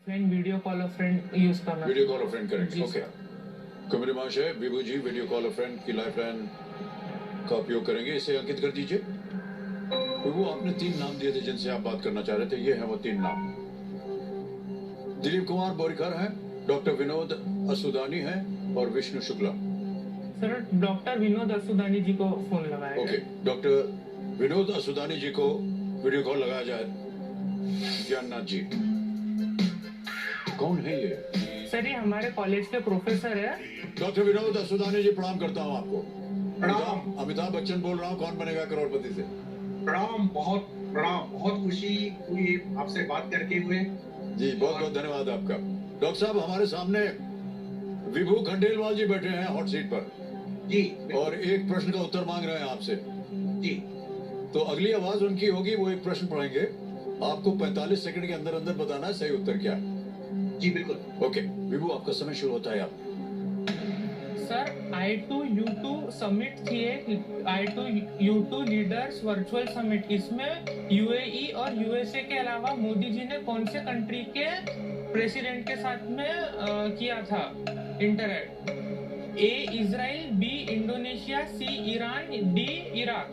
Video call अ friend use करना, video call अ friend करेंगे। Okay, sir. Committee महाशय, विभू जी video call अ friend की lifeline का उपयोग करेंगे, इसे अंकित कर दीजिए। विभू, आपने 3 नाम दिए थे जिनसे आप बात करना चाह रहे थे, ये हैं वो 3 नाम। दिलीप कुमार बोरिकर हैं, डॉक्टर विनोद असुदानी हैं और विष्णु शुक्ला। सर, डॉक्टर विनोद असुदानी जी को फोन लगाया। ओके, डॉक्टर विनोद असुदानी जी को वीडियो कॉल लगाया जाए। ज्ञाननाथ जी, कौन है ये? सर, ये हमारे कॉलेज के प्रोफेसर है। डॉक्टर विनोद असुदानी जी, प्रणाम करता हूँ आपको। प्रणाम। अमिताभ बच्चन बोल रहा हूँ, कौन बनेगा करोड़पति से। प्रणाम, बहुत खुशी हुई आपसे बात करके हुए। जी, बहुत बहुत धन्यवाद आपका। डॉक्टर साहब, हमारे सामने विभू खंडेलवाल जी बैठे हैं हॉट सीट पर जी, और एक प्रश्न का उत्तर मांग रहे हैं आपसे। जी, तो अगली आवाज उनकी होगी, वो एक प्रश्न पढ़ेंगे, आपको 45 सेकंड के अंदर अंदर बताना है सही उत्तर क्या है। जी बिल्कुल। ओके विभू, आपका समय शुरू होता है। आप सर, I2U2 समिट थी, I2U2 लीडर्स वर्चुअल समिट। इसमें यूएई और यूएसए के अलावा मोदी जी ने कौन से कंट्री के प्रेसिडेंट के साथ में किया था interact? A Israel, B Indonesia, C Iran, D Iraq.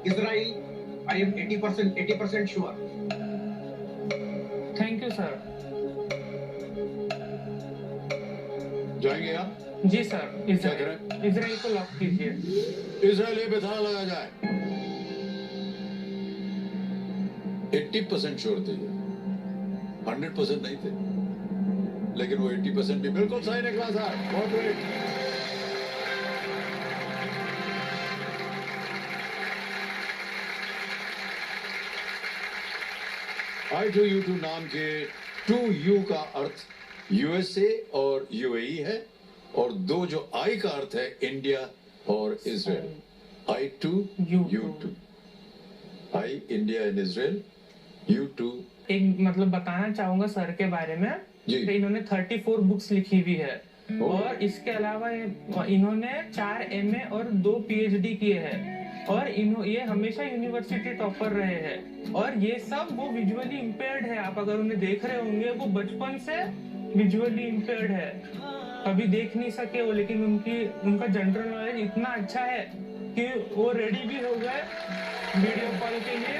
Israel, I am 80% sure. Thank you sir. जाएंगे आप? जी सर, इजराइल को लॉक कीजिए। इजराइल पे ताला लगाया जाए। 80% श्योर थे, 100% नहीं थे, लेकिन वो 80% भी बिल्कुल सही निकला सर। बहुत बढ़िया। I2U2 नाम के 2U का अर्थ यूएसए और यूएई है, और 2 जो I का अर्थ है इंडिया और Israel. I2U2, I India and Israel, U2। एक मतलब बताना चाहूंगा सर के बारे में जी। कि इन्होंने 34 बुक्स लिखी हुई है, और इसके अलावा इन्होंने 4 एमए और 2 पीएचडी किए हैं, और ये हमेशा यूनिवर्सिटी टॉपर रहे हैं। और ये सब वो विजुअली इम्पेयर्ड है। आप अगर उन्हें देख रहे होंगे, वो बचपन से विजुअली इम्पेयर्ड है, कभी देख नहीं सके वो, लेकिन उनका जनरल नॉलेज इतना अच्छा है कि वो रेडी भी हो गए वीडियो कॉल के लिए।